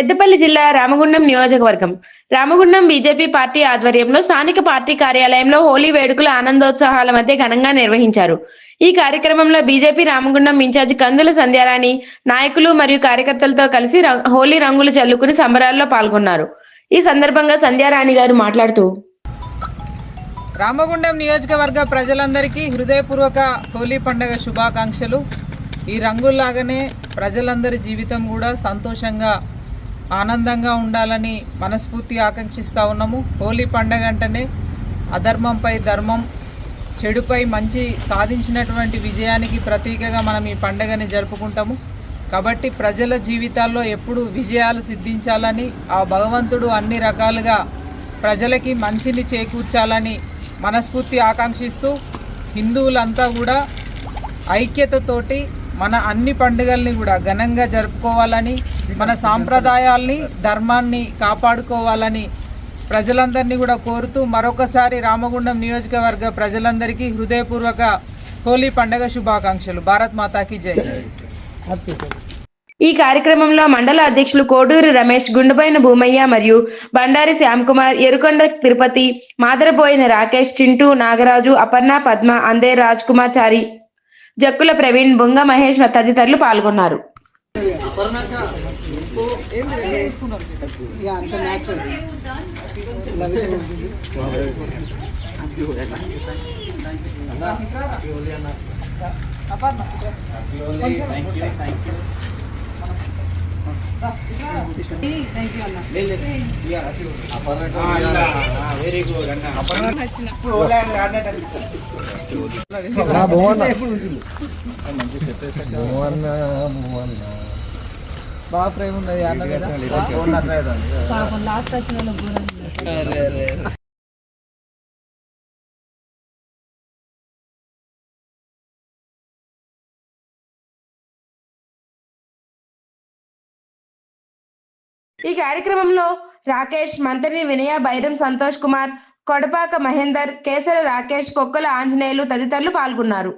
పెద్దపల్లి జిల్లా రామగుండం నియోజకవర్గం. Ramagundam BJP party ఆధ్వర్యంలో స్థానిక పార్టీ కార్యాలయంలో హోలీ వేడుకలు ఆనందోత్సాహాల మధ్య ఘనంగా నిర్వహించారు. ఈ కార్యక్రమంలో బీజేపీ రామగుండం ఇన్ఛార్జి కందుల సంధ్యారాణి, నాయకులు మరియు కార్యకర్తలతో కలిసి హోలీ రంగులు చల్లుకుని సంబరాల్లో పాల్గొన్నారు. ఈ సందర్భంగా సంధ్యారాణి గారు మాట్లాడుతూ, రామగుండం నియోజకవర్గ ప్రజలందరికీ హృదయపూర్వక హోలీ పండుగ శుభాకాంక్షలు. ఈ రంగుల్లాగానే ప్రజలందరి జీవితం కూడా సంతోషంగా ఆనందంగా ఉండాలని మనస్ఫూర్తిగా ఆకాంక్షిస్తూ ఉన్నాము. హోలీ పండుగ అంటేనే అధర్మంపై ధర్మం, చెడుపై మంచి సాధించినటువంటి విజయానికి ప్రతీకగా మనం ఈ పండుగని జరుపుకుంటాము. కాబట్టి ప్రజల జీవితాల్లో ఎప్పుడు విజయాలు సిద్ధించాలని, ఆ భగవంతుడు అన్ని రకాలుగా ప్రజలకి మంచిని చేకూర్చాలని మనస్ఫూర్తి ఆకాంక్షిస్తూ హిందువులంతా కూడా ఐక్యతతోటి మన అన్ని పండుగల్ని కూడా ఘనంగా జరుపుకోవాలని, మన సాంప్రదాయాల్ని ధర్మాన్ని కాపాడుకోవాలని ప్రజలందరినీ కూడా కోరుతూ మరొకసారి రామగుండం నియోజకవర్గ ప్రజలందరికీ హృదయపూర్వక హోలీ పండుగ శుభాకాంక్షలు. భారత్ మాతాకి జై. ఈ కార్యక్రమంలో మండల అధ్యక్షులు కోడూరి రమేష్, గుండెబోయిన భూమయ్య మరియు బండారి శ్యామ్కుమార్, ఎరుకొండ తిరుపతి, మాదరబోయిన రాకేష్, చింటూ, నాగరాజు, అపర్ణ, పద్మ, అందే రాజ్ కుమార్ చారి, జక్కుల ప్రవీణ్, బొంగ మహేష్ తదితరులు పాల్గొన్నారు. బాగా ప్రేమ ఉన్నది అన్న మీద. ఈ కార్యక్రమంలో రాకేష్, మంత్రి వినయ, బైరం సంతోష్ కుమార్, కొడపాక మహేందర్, కేసర రాకేష్, పొక్కల ఆంజనేయులు తదితరులు పాల్గొన్నారు.